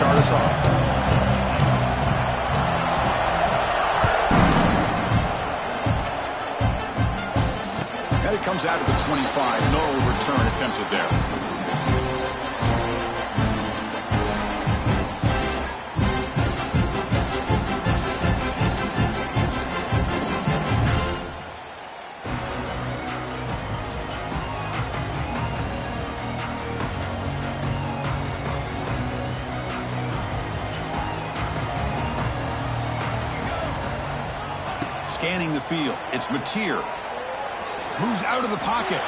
start us off. And it comes out to the 25. No return attempted there. Scanning the field. It's Mateer. Moves out of the pocket.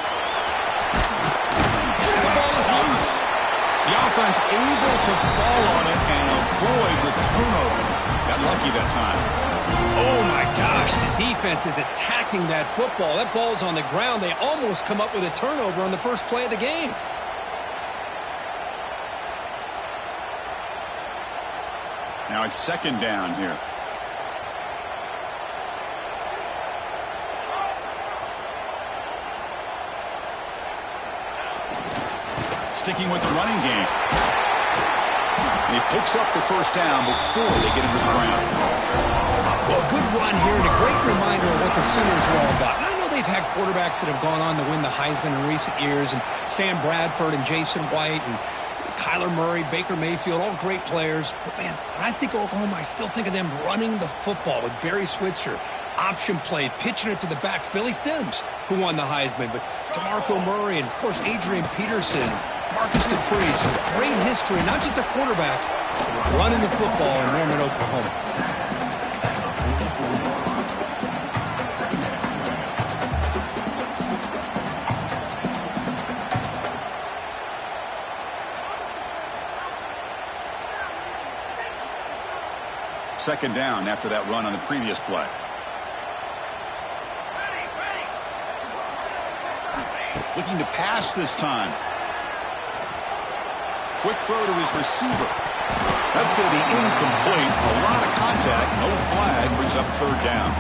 The ball is loose. The offense able to fall on it and avoid the turnover. Got lucky that time. Oh, my gosh. The defense is attacking that football. That ball's on the ground. They almost come up with a turnover on the first play of the game. Now it's second down here. Sticking with the running game. And he picks up the first down before they get him to the ground. Well, a good run here and a great reminder of what the Sooners are all about. And I know they've had quarterbacks that have gone on to win the Heisman in recent years, and Sam Bradford and Jason White and Kyler Murray, Baker Mayfield, all great players. But, man, when I think of Oklahoma, I still think of them running the football with Barry Switzer. Option play, pitching it to the backs. Billy Sims, who won the Heisman, but DeMarco Murray and, of course, Adrian Peterson, Marcus Dupree. Some great history, not just the quarterbacks, but running the football in Norman, Oklahoma. Second down after that run on the previous play. Looking to pass this time. Quick throw to his receiver. That's going to be incomplete. A lot of contact. No flag. Brings up third down.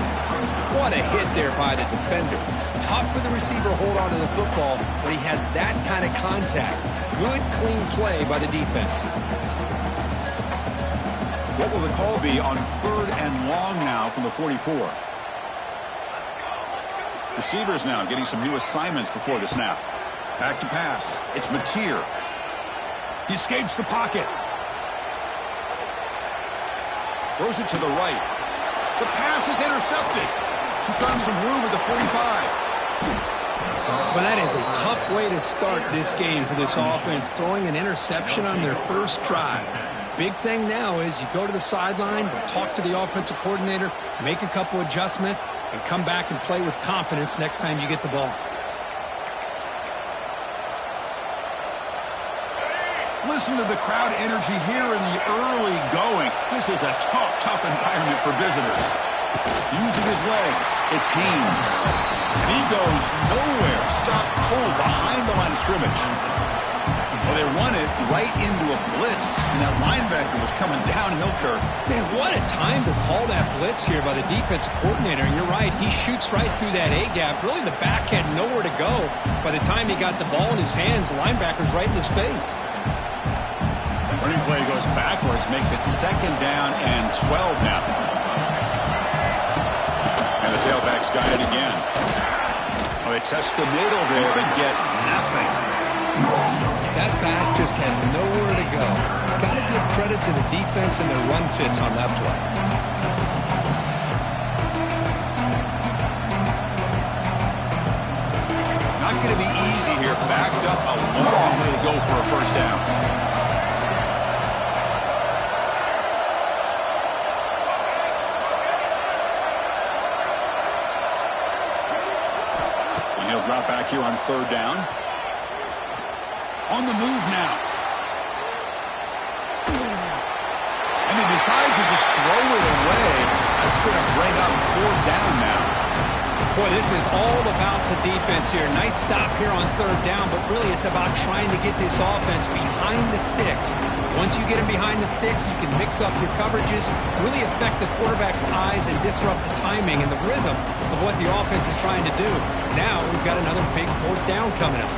What a hit there by the defender. Tough for the receiver to hold on to the football, but he has that kind of contact. Good, clean play by the defense. What will the call be on third and long now from the 44? Receivers now getting some new assignments before the snap. Back to pass. It's Mateer. He escapes the pocket. Throws it to the right. The pass is intercepted. He's found some room at the 45. Well, that is a tough way to start this game for this offense, throwing an interception on their first drive. Big thing now is you go to the sideline, talk to the offensive coordinator, make a couple adjustments, and come back and play with confidence next time you get the ball. Listen to the crowd energy here in the early going. This is a tough environment for visitors. Using his legs, it's Haynes. And he goes nowhere. Stopped cold behind the line of scrimmage. Well, they run it right into a blitz, and that linebacker was coming downhill, Kirk. Man, what a time to call that blitz here by the defensive coordinator. And you're right, he shoots right through that A-gap. Really, the back had nowhere to go. By the time he got the ball in his hands, the linebacker's right in his face. Running play goes backwards, makes it second down and 12 now. And the tailback's got it again. Well, they test the middle there, but get nothing. That back just had nowhere to go. Got to give credit to the defense and their run fits on that play. Not going to be easy here. Backed up a long way to go for a first down. And he'll drop back here on third down. On the move now. And he decides to just throw it away. That's going to bring up fourth down now. Boy, this is all about the defense here. Nice stop here on third down, but really it's about trying to get this offense behind the sticks. Once you get them behind the sticks, you can mix up your coverages, really affect the quarterback's eyes and disrupt the timing and the rhythm of what the offense is trying to do. Now we've got another big fourth down coming up.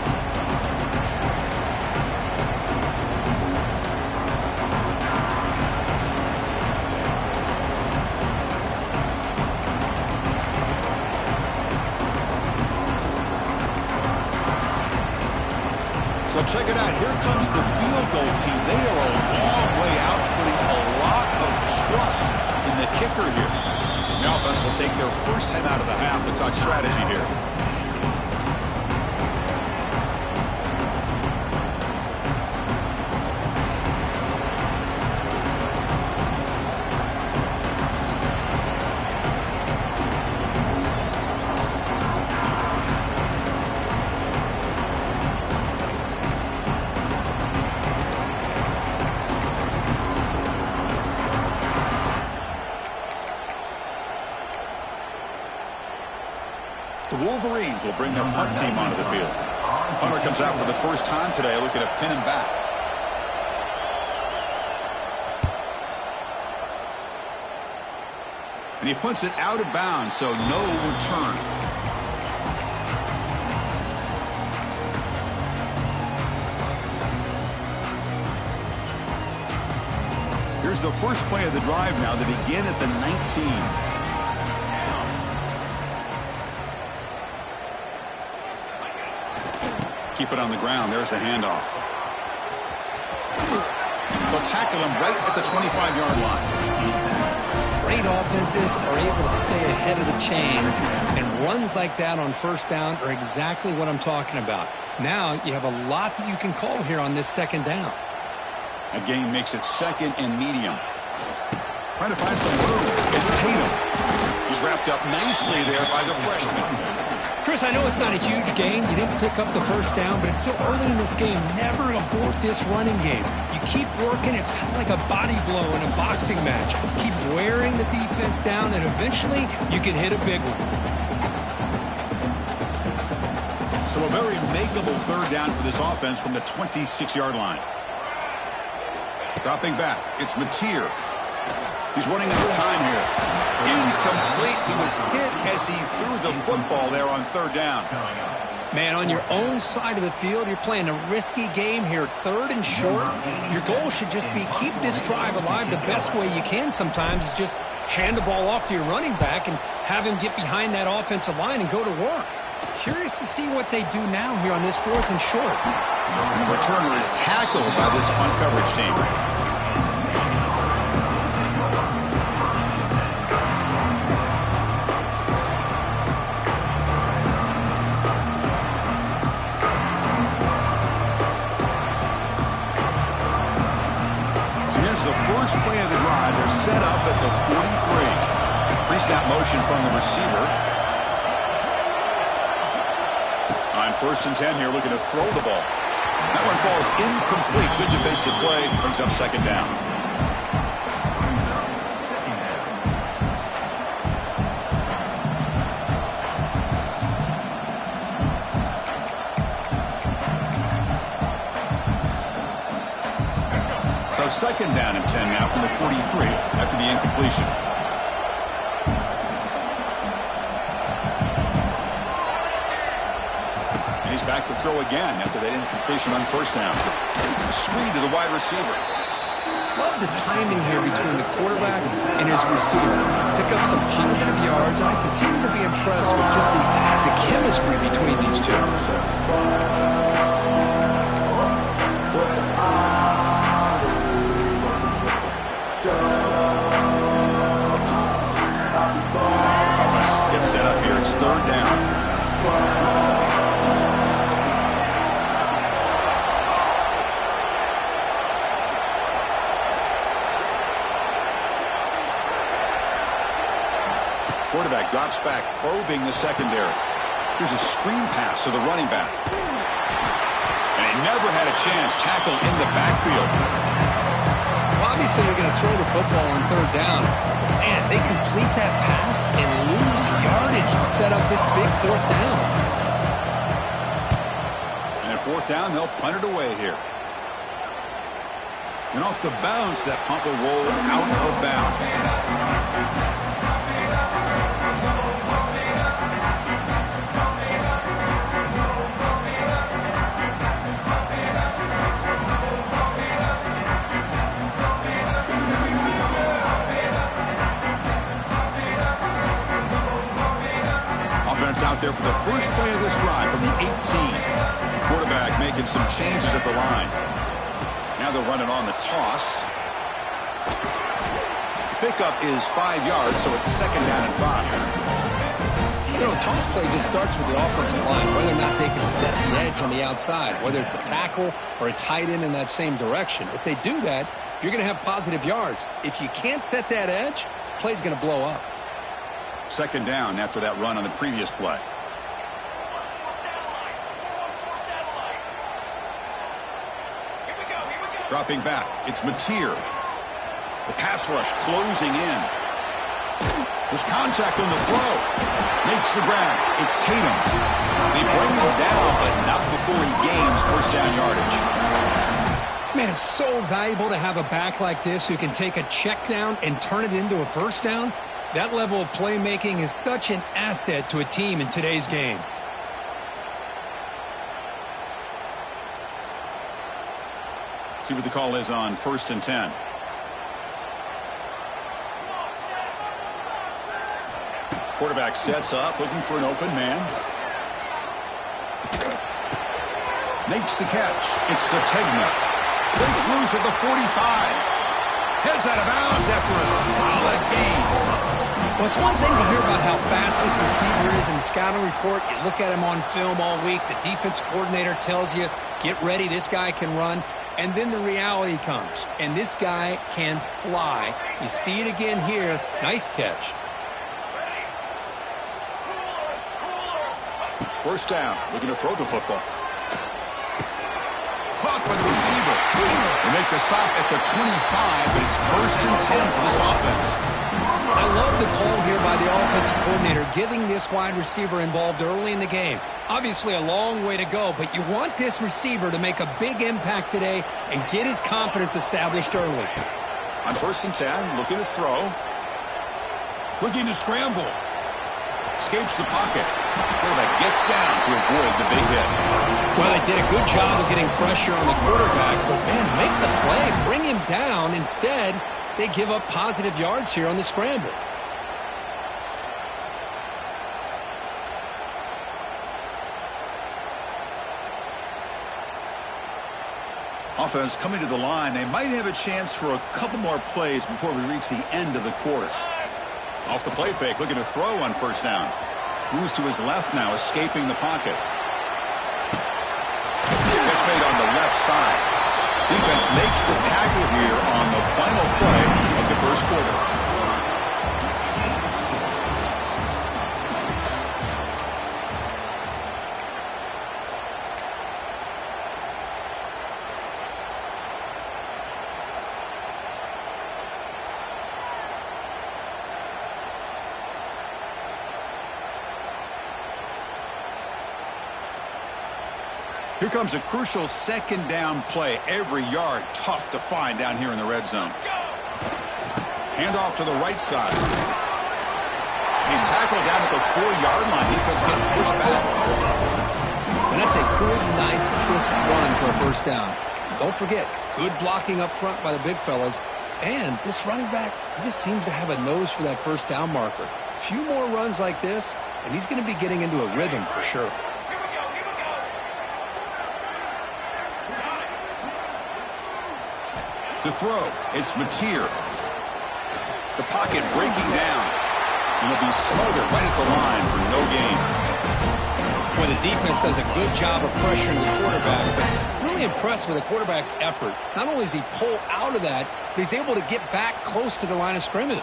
So check it out. Here comes the field goal team. They are a long way out, putting a lot of trust in the kicker here. The offense will take their first 10 out of the half to talk strategy here. The Wolverines will bring their punt team onto the field. Punter comes out for the first time today, looking to pin him back. And he punts it out of bounds, so no return. Here's the first play of the drive now. They begin at the 19. Keep it on the ground. There's the handoff. They'll tackle him right at the 25-yard line. Great offenses are able to stay ahead of the chains, and runs like that on first down are exactly what I'm talking about. Now you have a lot that you can call here on this second down. That gain makes it second and medium. Trying to find some room. It's Tatum. He's wrapped up nicely there by the freshman. Chris, I know it's not a huge gain. You didn't pick up the first down, but it's still early in this game. Never abort this running game. You keep working. It's kind of like a body blow in a boxing match. Keep wearing the defense down, and eventually you can hit a big one. So a very makeable third down for this offense from the 26-yard line. Dropping back, it's Mateer. He's running out of time here. Incomplete. He was hit as he threw the football there on third down. Man, on your own side of the field, you're playing a risky game here. Third and short. Your goal should just be keep this drive alive. The best way you can sometimes is just hand the ball off to your running back and have him get behind that offensive line and go to work. Curious to see what they do now here on this fourth and short. And the returner is tackled by this punt coverage team. The first play of the drive. They're set up at the 43. Pre-snap motion from the receiver. On first and 10 here, looking to throw the ball. That one falls incomplete. Good defensive play. Brings up second down. So second down and 10 now from the 43 after the incompletion. And he's back to throw again after that incompletion on first down. A screen to the wide receiver. Love the timing here between the quarterback and his receiver. Pick up some positive yards, and I continue to be impressed with just the chemistry between these two. Set up here. It's third down. Quarterback drops back, probing the secondary. Here's a screen pass to the running back. And he never had a chance. Tackle in the backfield. Well, obviously, you're going to throw the football on third down. Man, they complete that pass and lose yardage to set up this big fourth down. And at fourth down, they'll punt it away here. And off the bounce, that punt will roll out of bounds. Out there for the first play of this drive from the 18. Quarterback making making some changes at the line. Now they're running on the toss. Pickup is 5 yards, so it's 2nd down and 5. You know, toss play just starts with the offensive line, whether or not they can set the edge on the outside, whether it's a tackle or a tight end in that same direction. If they do that, you're going to have positive yards. If you can't set that edge, play's going to blow up. 2nd down after that run on the previous play. Dropping back, it's Mateer. The pass rush closing in. There's contact on the throw. Makes the grab. It's Tatum. They bring him down, but not before he gains 1st down yardage. Man, it's so valuable to have a back like this who can take a check down and turn it into a 1st down. That level of playmaking is such an asset to a team in today's game. See what the call is on 1st and 10. Quarterback sets up, looking for an open man. Makes the catch. It's Sategna. Breaks loose at the 45. Heads out of bounds after a solid game. Well, it's one thing to hear about how fast this receiver is in the scouting report. You look at him on film all week. The defense coordinator tells you, get ready, this guy can run. And then the reality comes, and this guy can fly. You see it again here. Nice catch. 1st down, looking to throw the football. Caught by the receiver. They make the stop at the 25, but it's 1st and 10 for this offense. I love the call here by the offensive coordinator, getting this wide receiver involved early in the game. Obviously a long way to go, but you want this receiver to make a big impact today and get his confidence established early. On 1st and 10, looking to throw. Looking to scramble. Escapes the pocket. Quarterback gets down to avoid the big hit. Well, they did a good job of getting pressure on the quarterback, but man, make the play, bring him down. Instead, they give up positive yards here on the scramble. Offense coming to the line. They might have a chance for a couple more plays before we reach the end of the quarter. Off the play fake, looking to throw on 1st down. Moves to his left now, escaping the pocket. Catch made on the left side. Defense makes the tackle here on the final play of the 1st quarter. Here comes a crucial 2nd down play. Every yard tough to find down here in the red zone. Handoff to the right side. He's tackled down at the 4-yard line. Defense getting pushed back. And that's a good, nice, crisp run for a 1st down. Don't forget, good blocking up front by the big fellas. And this running back, he just seems to have a nose for that 1st down marker. A few more runs like this, and he's going to be getting into a rhythm for sure. To throw, it's Mateer. The pocket breaking down. And it'll be smothered right at the line for no gain. Well, the defense does a good job of pressuring the quarterback, but really impressed with the quarterback's effort. Not only does he pull out of that, but he's able to get back close to the line of scrimmage.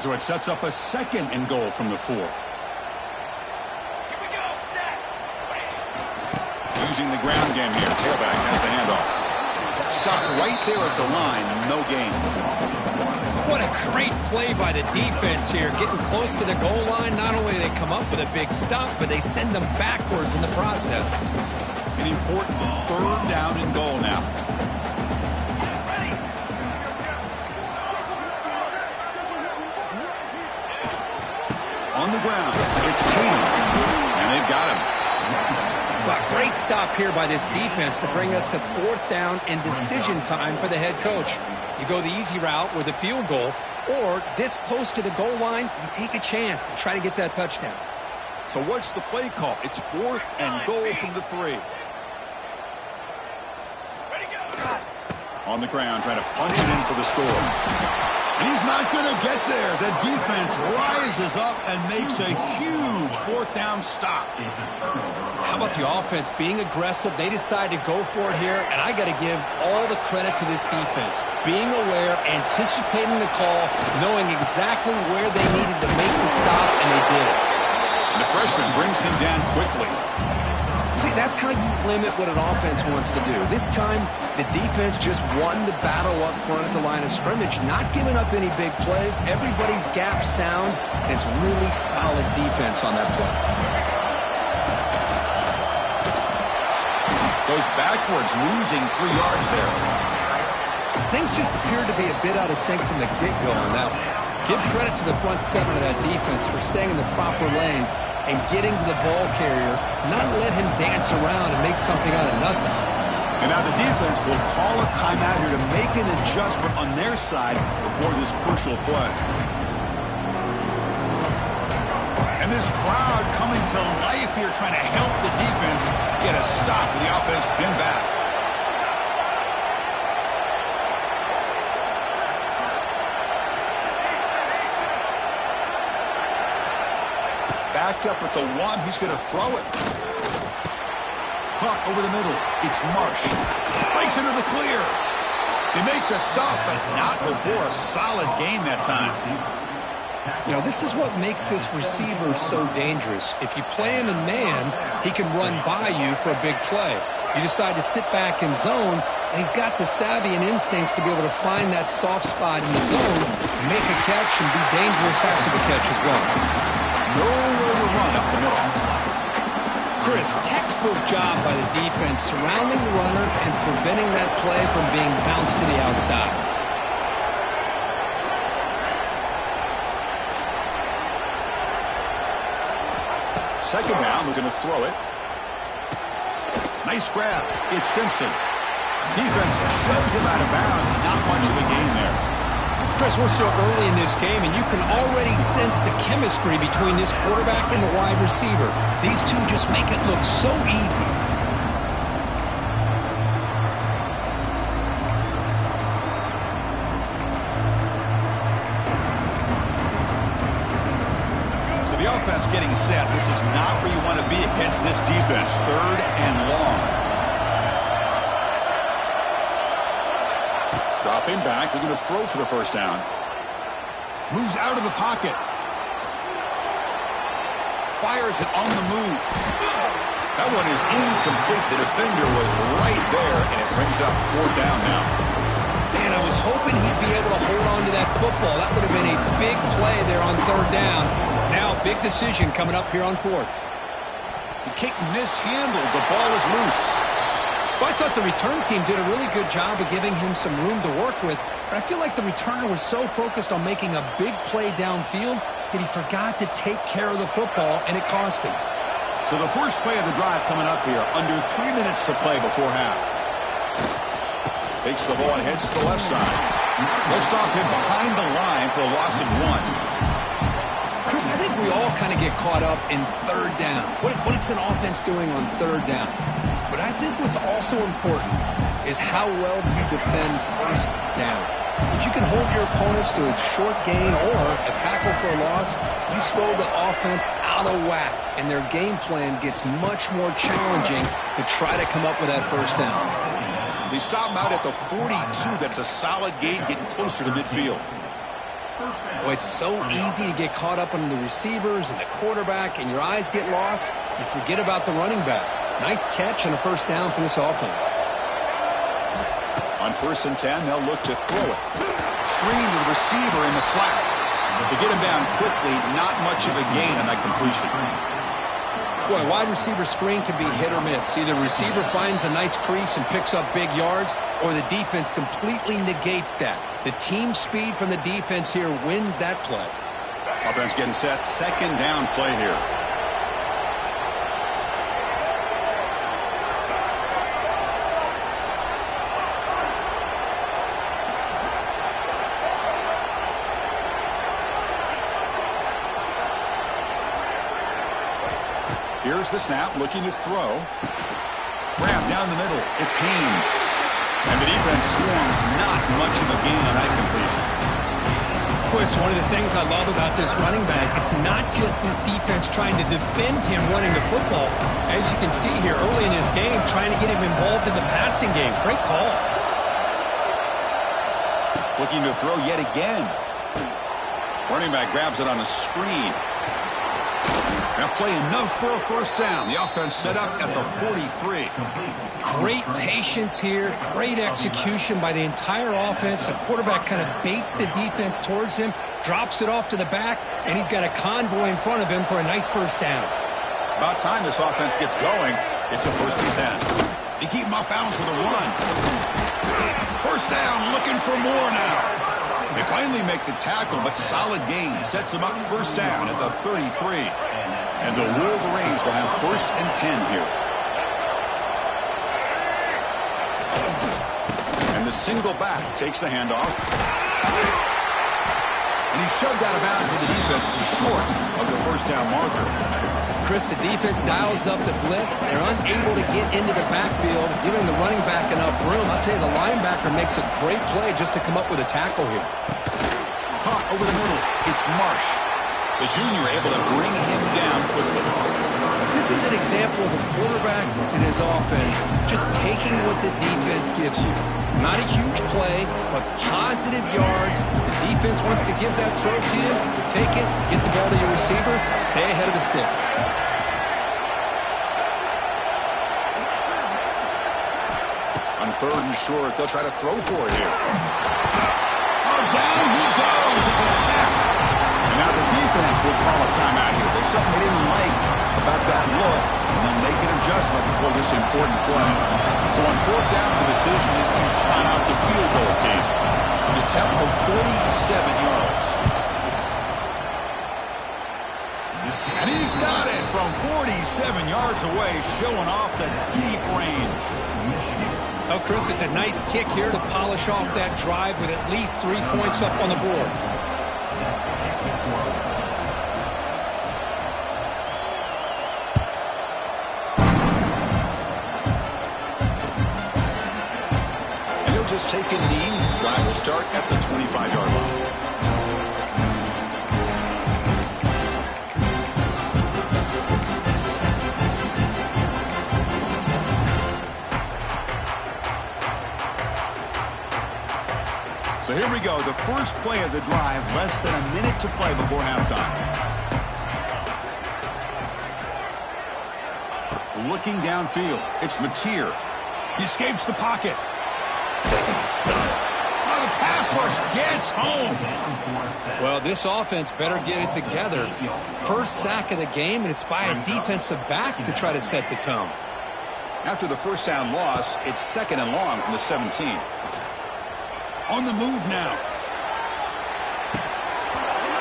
So it sets up a 2nd and goal from the 4. Using the ground game here. Tailback has the handoff. Stopped right there at the line, no gain. What a great play by the defense here. Getting close to the goal line, not only do they come up with a big stop, but they send them backwards in the process. An important 3rd down and goal now. On the ground, it's Tatum. And they've got him. Well, great stop here by this defense to bring us to 4th down and decision time for the head coach. You go the easy route with a field goal, or this close to the goal line, you take a chance and try to get that touchdown. So what's the play call? It's 4th and goal from the 3. On the ground, trying to punch it in for the score. And he's not going to get there. The defense rises up and makes a huge 4th down stop. How about the offense being aggressive? They decide to go for it here, and I got to give all the credit to this defense. Being aware, anticipating the call, knowing exactly where they needed to make the stop, and they did it. And the freshman brings him down quickly. See, that's how you limit what an offense wants to do. This time, the defense just won the battle up front at the line of scrimmage, not giving up any big plays. Everybody's gap sound, and it's really solid defense on that play. Goes backwards, losing 3 yards there. Things just appeared to be a bit out of sync from the get-go on that one. Give credit to the front 7 of that defense for staying in the proper lanes and getting to the ball carrier, not let him dance around and make something out of nothing. And now the defense will call a timeout here to make an adjustment on their side before this crucial play. And this crowd coming to life here, trying to help the defense get a stop with the offense pinned back. Backed up with the 1, he's going to throw it. Caught over the middle. It's Marsh. Breaks into the clear. They make the stop, but not before a solid gain that time. You know, this is what makes this receiver so dangerous. If you play him in man, he can run by you for a big play. You decide to sit back in zone, and he's got the savvy and instincts to be able to find that soft spot in the zone, make a catch, and be dangerous after the catch as well. Nowhere to run up the middle. Chris, textbook job by the defense surrounding the runner and preventing that play from being bounced to the outside. Second down, we're going to throw it. Nice grab. It's Simpson. Defense shoves him out of bounds. Not much of a gain there. Chris, we're still early in this game, and you can already sense the chemistry between this quarterback and the wide receiver. These two just make it look so easy. So the offense getting set. This is not where you want to be against this defense. 3rd and long. Dropping back, they're going to throw for the first down. Moves out of the pocket. Fires it on the move. That one is incomplete. The defender was right there, and it brings up 4th down now. Man, I was hoping he'd be able to hold on to that football. That would have been a big play there on 3rd down. Now, big decision coming up here on 4th. The kick mishandled. The ball is loose. Well, I thought the return team did a really good job of giving him some room to work with, but I feel like the returner was so focused on making a big play downfield that he forgot to take care of the football, and it cost him. So the first play of the drive coming up here, under 3 minutes to play before half. Takes the ball and heads to the left side. They'll stop him behind the line for a loss of 1. Chris, I think we all kind of get caught up in 3rd down. What is an offense doing on 3rd down? But I think what's also important is how well you defend 1st down. If you can hold your opponents to a short gain or a tackle for a loss, you throw the offense out of whack, and their game plan gets much more challenging to try to come up with that 1st down. They stop him out at the 42. That's a solid gain, getting closer to midfield. Well, it's so easy to get caught up on the receivers and the quarterback, and your eyes get lost. You forget about the running back. Nice catch and a 1st down for this offense. On 1st and 10, they'll look to throw it. Screen to the receiver in the flat. To get him down quickly, not much of a gain on that completion. Boy, wide receiver screen can be hit or miss. Either receiver finds a nice crease and picks up big yards, or the defense completely negates that. The team speed from the defense here wins that play. Offense getting set. 2nd down play here. Here's the snap, looking to throw. Grab down the middle. It's Haynes. And the defense swarms not much of a gain on that completion. Well, it's one of the things I love about this running back. It's not just this defense trying to defend him running the football. As you can see here early in this game, trying to get him involved in the passing game. Great call. Looking to throw yet again. Running back grabs it on a screen. Now play enough for a first down. The offense set up at the 43. Great patience here. Great execution by the entire offense. The quarterback kind of baits the defense towards him, drops it off to the back, and he's got a convoy in front of him for a nice first down. About time this offense gets going. It's a 1st and 10. They keep him off balance with a run. First down, looking for more now. They finally make the tackle, but solid gain sets them up first down at the 33. And the Wolverines will have 1st and 10 here. And the single back takes the handoff. And he's shoved out of bounds with the defense short of the first down marker. Chris, the defense dials up the blitz. They're unable to get into the backfield, giving the running back enough room. I'll tell you, the linebacker makes a great play just to come up with a tackle here. Caught over the middle. It's Marsh. The junior able to bring him down quickly. This is an example of a quarterback and his offense just taking what the defense gives you. Not a huge play, but positive yards. The defense wants to give that throw to you. Take it, get the ball to your receiver, stay ahead of the sticks. On 3rd and short, they'll try to throw for it here. Oh, down he goes. It's a sack. And now the defense will call a timeout here. There's something they didn't like about that look, and they'll make an adjustment before this important play. So on 4th down, the decision is to try out the field goal team. The attempt from 47 yards. And he's got it from 47 yards away, showing off the deep range. Oh, Chris, it's a nice kick here to polish off that drive with at least 3 points up on the board. And he'll just take a knee. Drive will start at the 25-yard line. So here we go, the first play of the drive, less than a minute to play before halftime. Looking downfield, it's Mateer. He escapes the pocket. Oh, the pass rush gets home. Well, this offense better get it together. First sack of the game, and it's by a defensive back to try to set the tone. After the first down loss, it's 2nd and long from the 17. On the move now.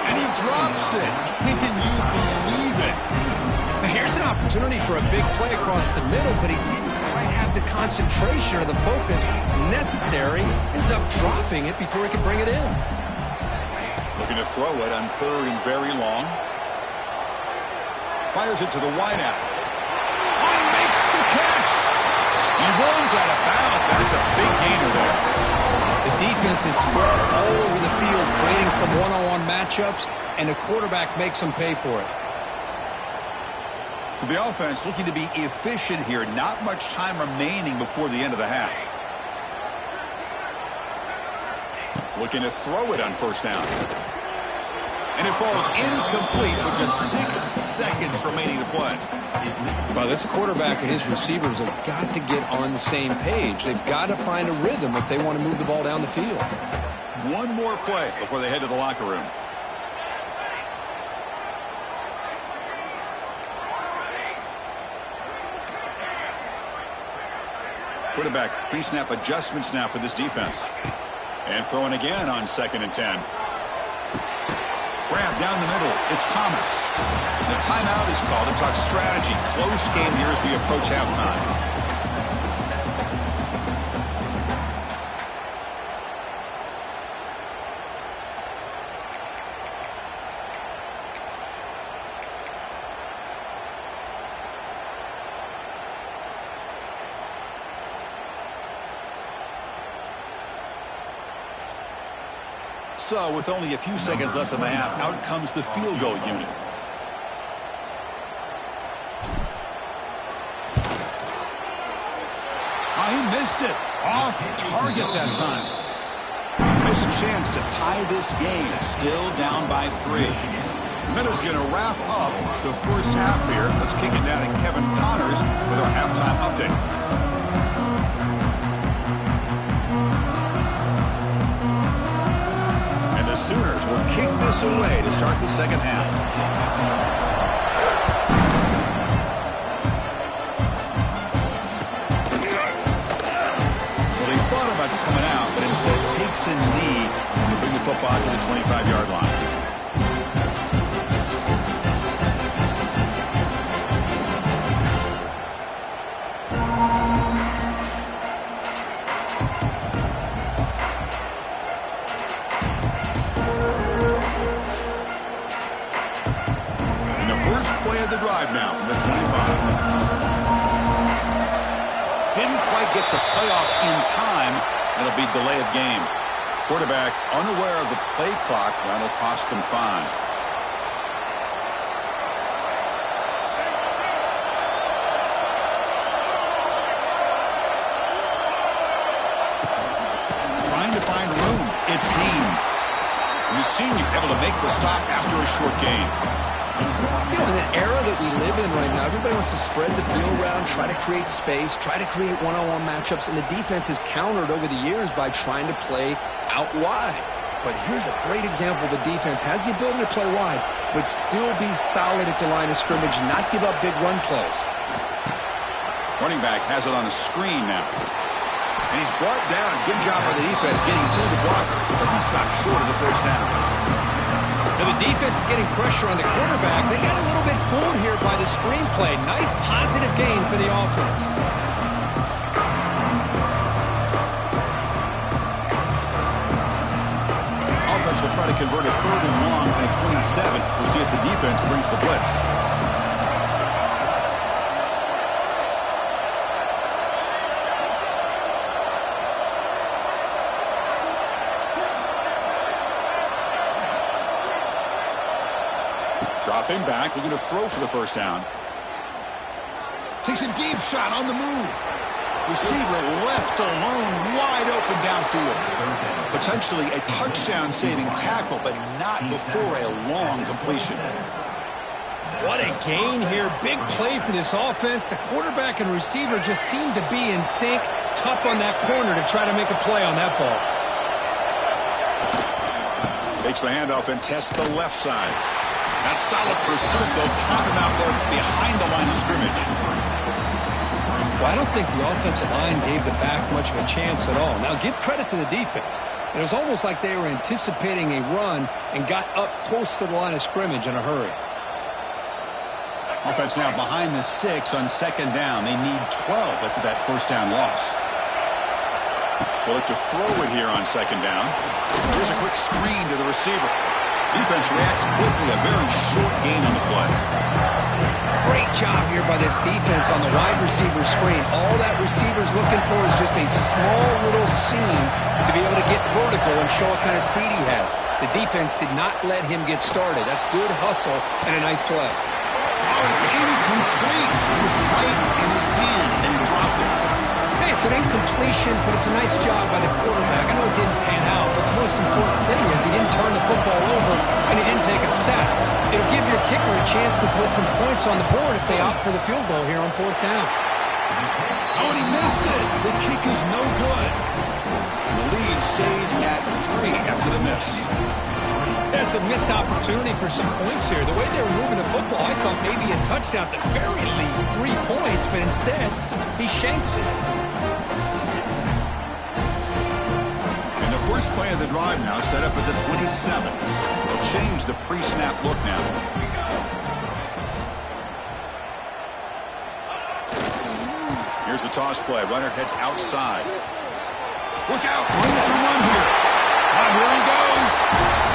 And he drops it. Can you believe it? Here's an opportunity for a big play across the middle, but he didn't quite have the concentration or the focus necessary. Ends up dropping it before he could bring it in. Looking to throw it on 3rd and very long. Fires it to the wideout. Oh, he makes the catch. He rolls out of bounds. That's a big gainer there. The defense is spread all over the field, creating some one-on-one matchups, and the quarterback makes them pay for it. So the offense looking to be efficient here. Not much time remaining before the end of the half. Looking to throw it on 1st down. And it falls incomplete with just 6 seconds remaining to play. Well, this quarterback and his receivers have got to get on the same page. They've got to find a rhythm if they want to move the ball down the field. One more play before they head to the locker room. Quarterback pre-snap adjustments now for this defense. And throwing again on 2nd and 10. Grab down the middle. It's Thomas. The timeout is called to talk strategy. Close game here as we approach halftime. So with only a few seconds left in the half, out comes the field goal unit. Oh, he missed it. Off target that time. Missed chance to tie this game. Still down by 3. Minute's going to wrap up the first half here. Let's kick it down to Kevin Connors with our halftime update. And the Sooners will kick this away to start the second half. Coming out, but instead takes a knee to bring the football to the 25-yard line. And the first play of the drive now from the 25. Didn't quite get the playoff in time. It'll be delay of game. Quarterback unaware of the play clock. That'll cost them 5. Trying to find room. It's Haynes. And the senior able to make the stop after a short gain. You know, in the era that we live in right now, everybody wants to spread the field around, try to create space, try to create one-on-one matchups, and the defense has countered over the years by trying to play out wide. But here's a great example. The defense has the ability to play wide, but still be solid at the line of scrimmage, not give up big run plays. Running back has it on a screen now. And he's brought down. Good job by the defense getting through the blockers, but he stopped short of the first down. Now the defense is getting pressure on the quarterback. They got a little bit fooled here by the screenplay. Nice positive gain for the offense. Offense will try to convert a 3rd and long and a 27. We'll see if the defense brings the blitz. Dropping back, looking to throw for the first down. Takes a deep shot on the move. Receiver left alone, wide open downfield. Potentially a touchdown-saving tackle, but not before a long completion. What a gain here. Big play for this offense. The quarterback and receiver just seem to be in sync. Tough on that corner to try to make a play on that ball. Takes the handoff and tests the left side. That solid pursuit, though, trap him out there behind the line of scrimmage. Well, I don't think the offensive line gave the back much of a chance at all. Now, give credit to the defense. It was almost like they were anticipating a run and got up close to the line of scrimmage in a hurry. Offense now behind the 6 on 2nd down. They need 12 after that first down loss. They'll look to throw it here on 2nd down. Here's a quick screen to the receiver. Defense reacts quickly. A very short gain on the play. Great job here by this defense on the wide receiver screen. All that receiver's looking for is just a small little seam to be able to get vertical and show what kind of speed he has. The defense did not let him get started. That's good hustle and a nice play. Oh, it's incomplete. It was right in his hands, and he dropped it. Hey, it's an incompletion, but it's a nice job by the quarterback. I know it didn't pan out, but the most important thing is he didn't turn the football over, and he didn't take a sack. It'll give your kicker a chance to put some points on the board if they opt for the field goal here on 4th down. Oh, and he missed it. The kick is no good. The lead stays at 3 after the miss. That's a missed opportunity for some points here. The way they were moving the football, I thought maybe a touchdown, at the very least 3 points, but instead, he shanks it. And the first play of the drive now set up at the 27. They'll change the pre-snap look now. Here's the toss play. Runner heads outside. Look out. Room to run here. Oh, here he goes.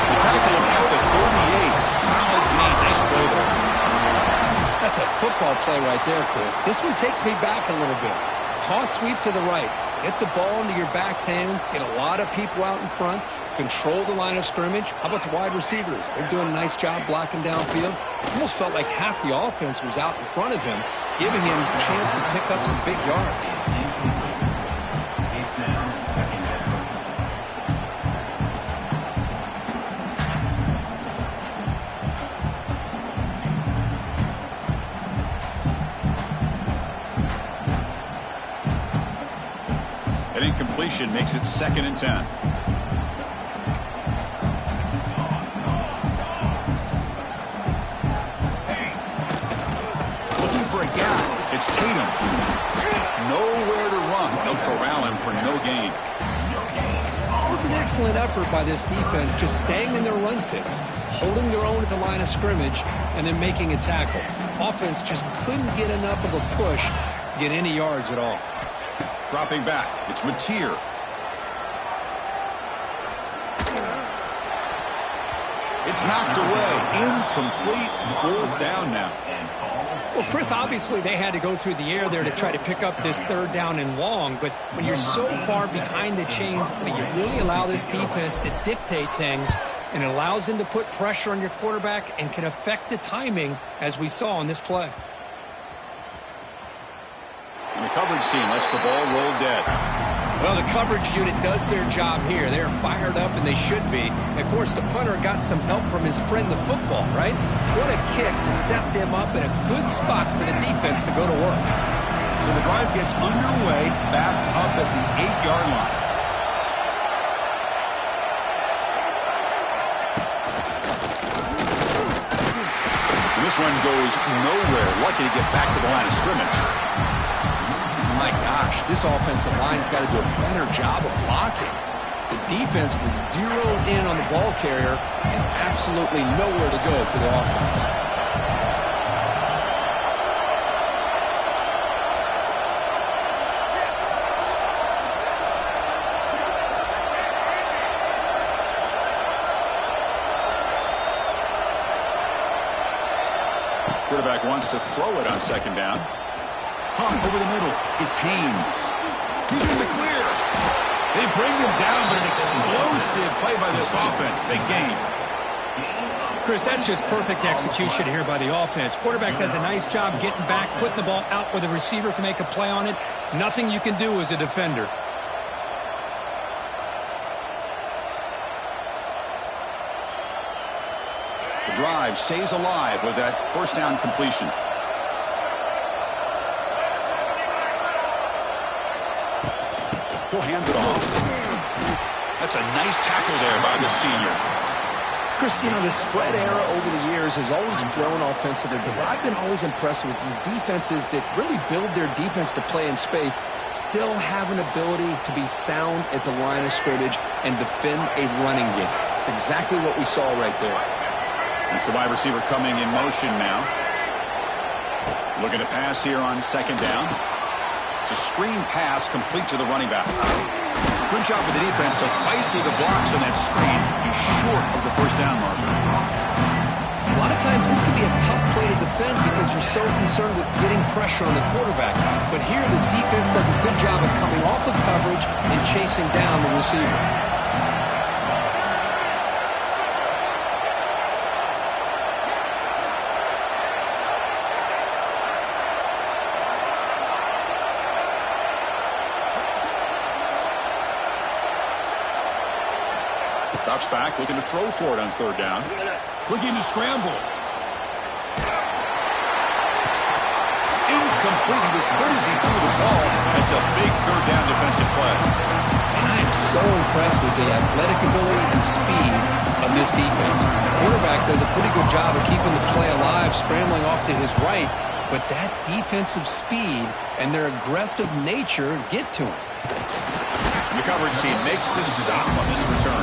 The tackle at the 38. Solid gain. Nice play there. That's a football play right there, Chris. This one takes me back a little bit. Toss sweep to the right. Get the ball into your back's hands. Get a lot of people out in front. control the line of scrimmage. How about the wide receivers? They're doing a nice job blocking downfield. Almost felt like half the offense was out in front of him, giving him a chance to pick up some big yards. An incompletion makes it 2nd and 10. Looking for a gap. It's Tatum. Nowhere to run. They'll corral him for no gain. It was an excellent effort by this defense, just staying in their run fits, holding their own at the line of scrimmage, and then making a tackle. Offense just couldn't get enough of a push to get any yards at all. Dropping back, it's Mateer. It's knocked away. Incomplete. 4th down now. Well, Chris, obviously they had to go through the air there to try to pick up this 3rd down and long, but when you're so far behind the chains, you really allow this defense to dictate things, and it allows them to put pressure on your quarterback and can affect the timing, as we saw on this play. And the coverage team lets the ball roll dead. Well, the coverage unit does their job here. They're fired up, and they should be. And of course, the punter got some help from his friend, the football, right? What a kick to set them up in a good spot for the defense to go to work. So the drive gets underway, backed up at the 8-yard line. And this one goes nowhere. Lucky to get back to the line of scrimmage. My gosh, this offensive line's got to do a better job of blocking. The defense was zeroed in on the ball carrier and absolutely nowhere to go for the offense. Quarterback wants to throw it on 2nd down. Pump over the middle. It's Haynes. He's in the clear. They bring him down, but an explosive play by this offense. Big game. Chris, that's just perfect execution here by the offense. Quarterback does a nice job getting back, putting the ball out where the receiver can make a play on it. Nothing you can do as a defender. The drive stays alive with that 1st down completion. He'll hand it off. That's a nice tackle there by the senior. Chris, you know, the spread era over the years has always grown offensively, but I've been always impressed with defenses that really build their defense to play in space, still have an ability to be sound at the line of scrimmage and defend a running game. It's exactly what we saw right there. It's the wide receiver coming in motion now. Looking to pass here on 2nd down. It's a screen pass complete to the running back. Good job with the defense to fight through the blocks on that screen. He's short of the 1st down marker. A lot of times this can be a tough play to defend because you're so concerned with getting pressure on the quarterback. But here the defense does a good job of coming off of coverage and chasing down the receiver. Drops back, looking to throw for it on 3rd down. Looking to scramble. Incomplete. He was good as he threw the ball. That's a big 3rd down defensive play. And I am so impressed with the athletic ability and speed of this defense. The quarterback does a pretty good job of keeping the play alive, scrambling off to his right, but that defensive speed and their aggressive nature get to him. And the coverage team makes the stop on this return.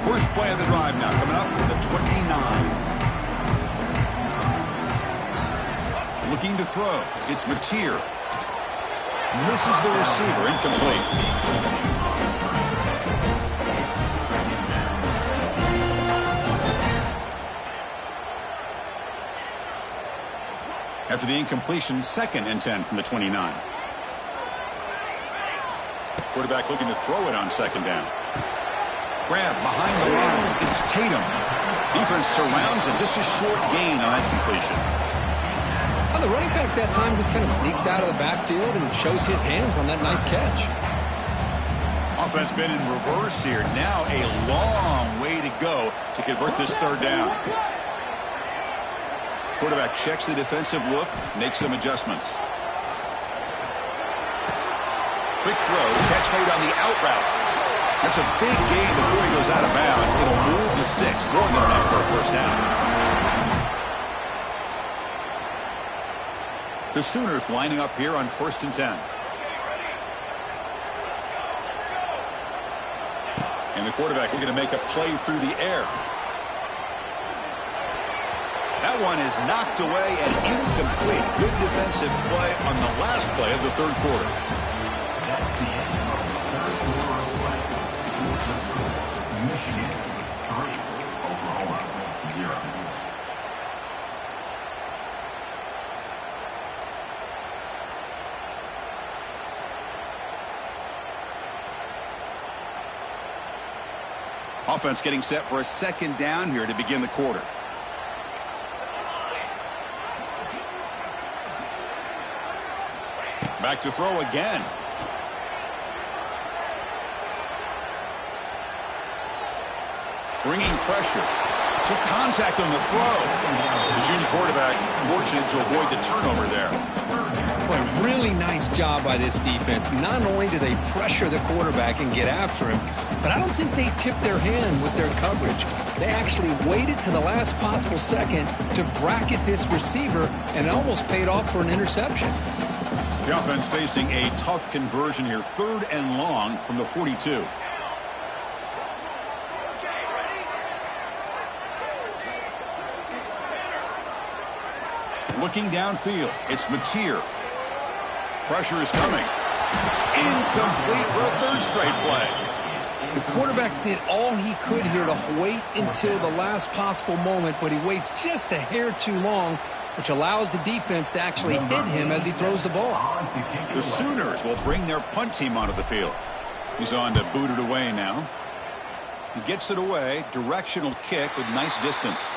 First play of the drive now, coming up for the 29. Looking to throw. It's Mateer. Misses the receiver, incomplete. After the incompletion, 2nd and 10 from the 29. Quarterback looking to throw it on 2nd down. Grab behind the line. It's Tatum. Defense surrounds him. Just a short gain on that completion. Well, the running back that time just kind of sneaks out of the backfield and shows his hands on that nice catch. Offense been in reverse here. Now a long way to go to convert this 3rd down. Quarterback checks the defensive look, makes some adjustments. Quick throw, catch made on the out route. That's a big gain before he goes out of bounds. It'll move the sticks, more than enough for a 1st down. The Sooners lining up here on 1st and 10. And the quarterback looking to make a play through the air. That one is knocked away and incomplete. Good defensive play on the last play of the 3rd quarter. That's the end of the 3rd quarter of play. Michigan 3, Oklahoma 0. Offense getting set for a 2nd down here to begin the quarter. Back to throw again. Bringing pressure. Took contact on the throw. The junior quarterback fortunate to avoid the turnover there. Boy, really nice job by this defense. Not only do they pressure the quarterback and get after him, but I don't think they tipped their hand with their coverage. They actually waited to the last possible second to bracket this receiver, and it almost paid off for an interception. The offense facing a tough conversion here. 3rd and long from the 42. Looking downfield, it's Mateer. Pressure is coming. Incomplete for a 3rd straight play. The quarterback did all he could here to wait until the last possible moment, but he waits just a hair too long, which allows the defense to actually hit him as he throws the ball. The Sooners will bring their punt team onto the field. He's on to boot it away now. He gets it away. Directional kick with nice distance.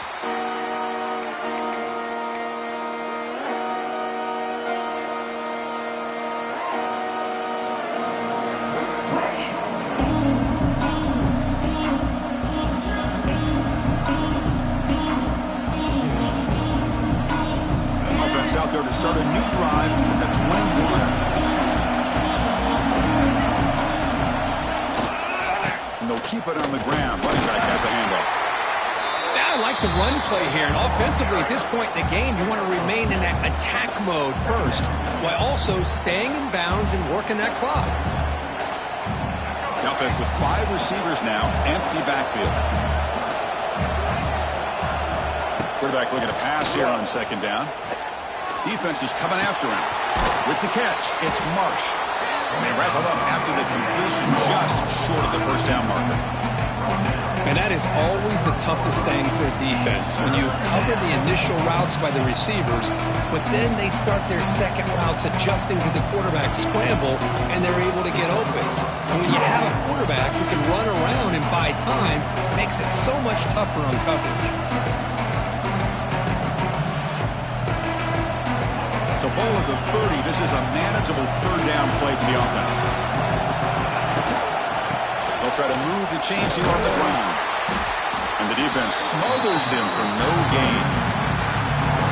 Out there to start a new drive at 21. And they'll keep it on the ground. Running back has the handoff. Yeah, I like the run play here. And offensively, at this point in the game, you want to remain in that attack mode first, while also staying in bounds and working that clock. The offense with 5 receivers now, empty backfield. Quarterback looking to pass here on 2nd down. Defense is coming after him. With the catch, it's Marsh. And they wrap it up after the completion just short of the 1st down marker. And that is always the toughest thing for a defense, when you cover the initial routes by the receivers, but then they start their second routes adjusting to the quarterback scramble, and they're able to get open. And when you have a quarterback who can run around and buy time, it makes it so much tougher on coverage. So ball at the 30. This is a manageable 3rd down play for the offense. They'll try to move the chains here on the ground. And the defense smothers him for no gain.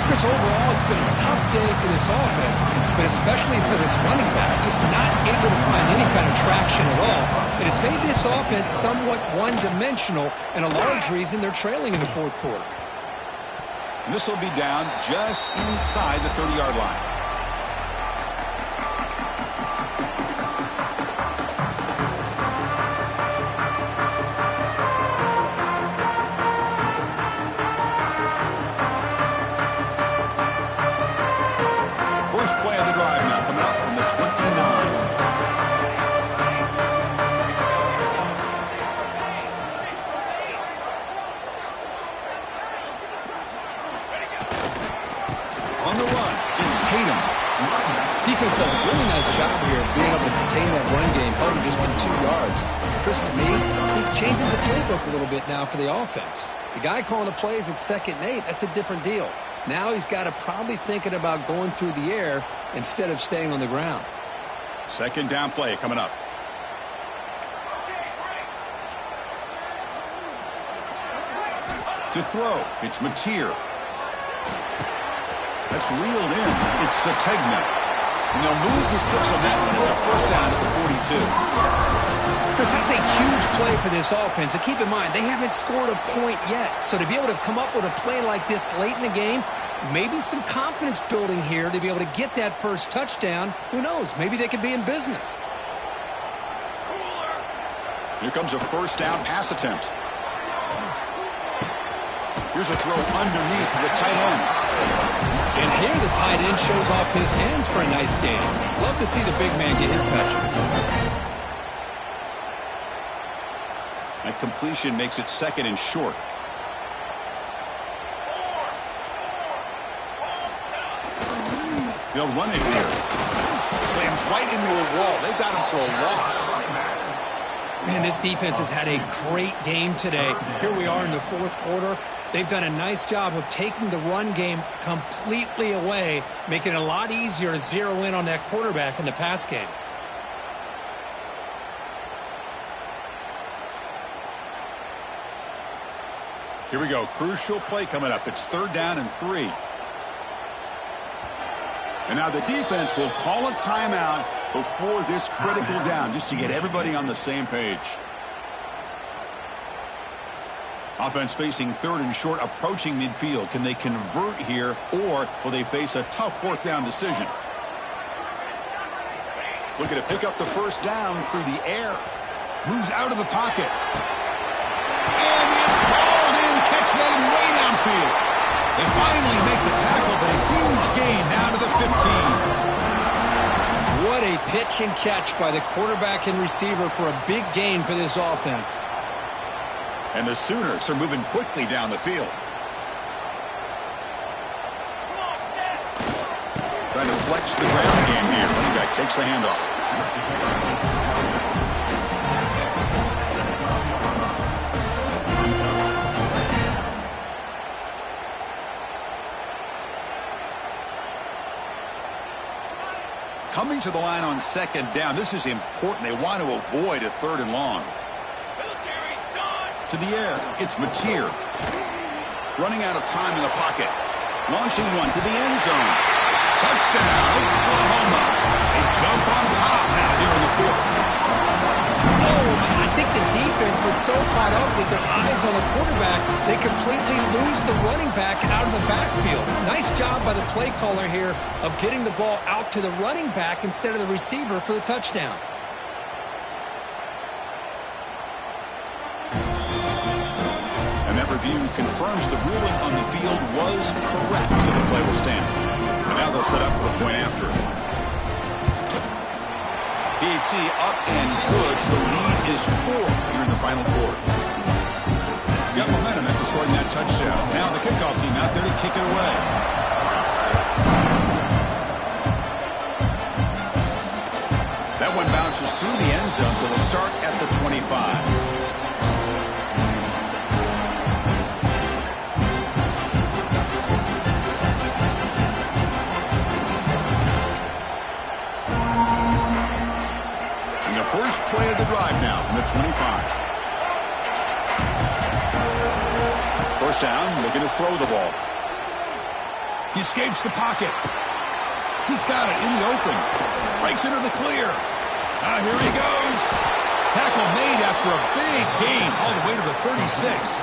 Chris, overall, it's been a tough day for this offense, but especially for this running back, just not able to find any kind of traction at all. And it's made this offense somewhat one-dimensional, and a large reason they're trailing in the 4th quarter. And this will be down just inside the 30-yard line. First play of the drive now coming up from the 29. On the run, defense does a really nice job here of being able to contain that run game, held him just in 2 yards. Chris, to me, he's changing the playbook a little bit now for the offense. The guy calling the plays at 2nd and 8, that's a different deal. Now he's got to probably thinking about going through the air instead of staying on the ground. 2nd down play coming up. To throw, it's Mateer. That's reeled in. It's Sategna. And they'll move the 6 on that one. It's a 1st down at the 42. Chris, that's a huge play for this offense. And keep in mind, they haven't scored a point yet. So to be able to come up with a play like this late in the game, maybe some confidence building here to be able to get that first touchdown. Who knows? Maybe they could be in business. Here comes a 1st down pass attempt. Here's a throw underneath to the tight end. And here the tight end shows off his hands for a nice game. Love to see the big man get his touches. That completion makes it 2nd and short. They'll run it here. Slams right into a wall. They've got him for a loss. Man, this defense has had a great game today. Here we are in the 4th quarter. They've done a nice job of taking the run game completely away, making it a lot easier to zero in on that quarterback in the pass game. Here we go. Crucial play coming up. It's 3rd down and 3. And now the defense will call a timeout before this critical down, just to get everybody on the same page. Offense facing 3rd and short, approaching midfield. Can they convert here, or will they face a tough 4th down decision? Looking to pick up the 1st down through the air. Moves out of the pocket. And it's called in. Catch made way downfield. They finally make the tackle, but a huge gain down to the 15. What a pitch and catch by the quarterback and receiver for a big gain for this offense. And the Sooners are moving quickly down the field. Trying to flex the ground game here. Running back takes the handoff. Coming to the line on 2nd down. This is important. They want to avoid a 3rd and long. To the air, it's Mateer. Running out of time in the pocket. Launching one to the end zone. Touchdown, Oklahoma. They jump on top here in the 4th. Oh, man, I think the defense was so caught up with their eyes on the quarterback, they completely lose the running back out of the backfield. Nice job by the play caller here of getting the ball out to the running back instead of the receiver for the touchdown. Review confirms the ruling on the field was correct, so the play will stand. And now they'll set up for the point after. PAT up and good. The lead is 4 here in the final quarter. Got momentum after scoring that touchdown. Now the kickoff team out there to kick it away. That one bounces through the end zone, so they'll start at the 25. First play of the drive now from the 25. 1st down, looking to throw the ball. He escapes the pocket. He's got it in the open. Breaks into the clear. Here he goes. Tackle made after a big gain all the way to the 36.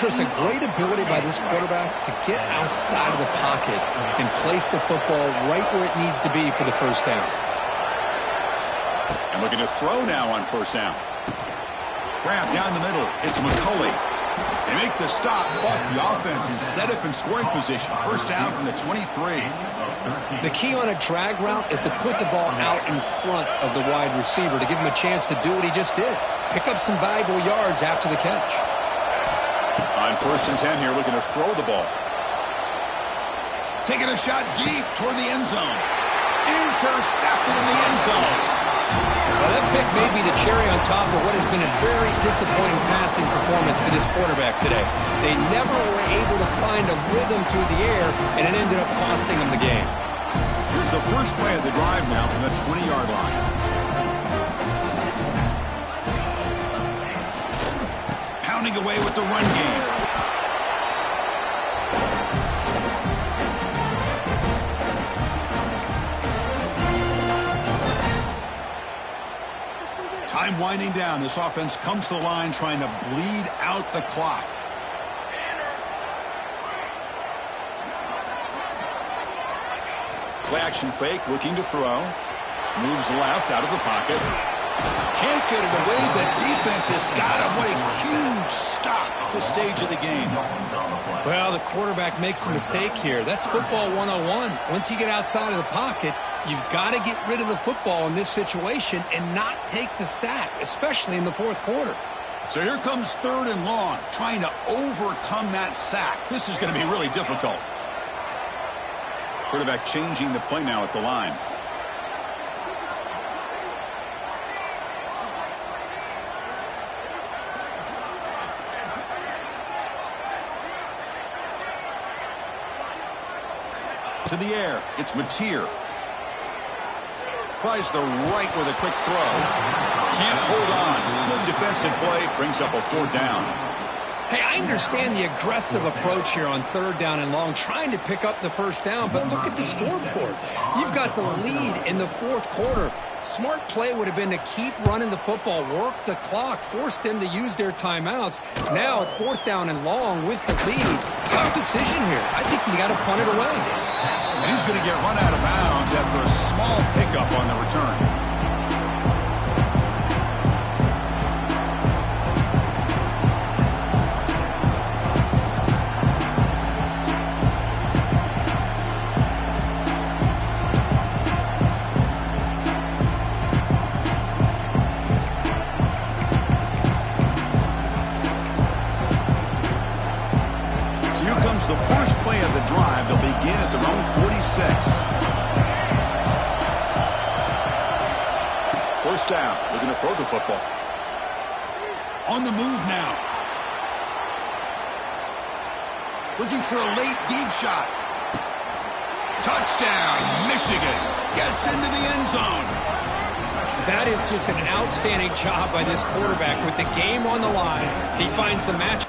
Chris, a great ability by this quarterback to get outside of the pocket and place the football right where it needs to be for the 1st down. And looking to throw now on 1st down. Grab down the middle. It's McCulley. They make the stop, but the offense is set up in scoring position. 1st down from the 23. The key on a drag route is to put the ball out in front of the wide receiver to give him a chance to do what he just did. Pick up some valuable yards after the catch. On 1st and 10 here, looking to throw the ball. Taking a shot deep toward the end zone. intercepted in the end zone. Well, that pick may be the cherry on top of what has been a very disappointing passing performance for this quarterback today. They never were able to find a rhythm through the air, and it ended up costing them the game. Here's the first play of the drive now from the 20-yard line. Pounding away with the run game. Time winding down. This offense comes to the line trying to bleed out the clock. Play action fake, looking to throw. Moves left out of the pocket. Can't get it away. The defense has got him. What a huge stop at this stage of the game. Well, the quarterback makes a mistake here. That's football 101. Once you get outside of the pocket, you've got to get rid of the football in this situation and not take the sack, especially in the fourth quarter. So here comes 3rd and long, trying to overcome that sack. This is going to be really difficult. Quarterback changing the play now at the line. To the air, it's Mateer. Tries the right with a quick throw. Can't hold on. Good defensive play. Brings up a 4th down. Hey, I understand the aggressive approach here on 3rd down and long, trying to pick up the 1st down, but look at the scoreboard. You've got the lead in the 4th quarter. Smart play would have been to keep running the football, work the clock, force them to use their timeouts. Now, 4th down and long with the lead. Tough decision here. I think you got to punt it away. And he's going to get run out of bounds after a small pickup on the return. The first play of the drive. They'll begin at their own 46. 1st down. They're going to throw the football. On the move now. Looking for a late deep shot. Touchdown, Michigan. Gets into the end zone. That is just an outstanding job by this quarterback. With the game on the line, he finds the match.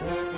you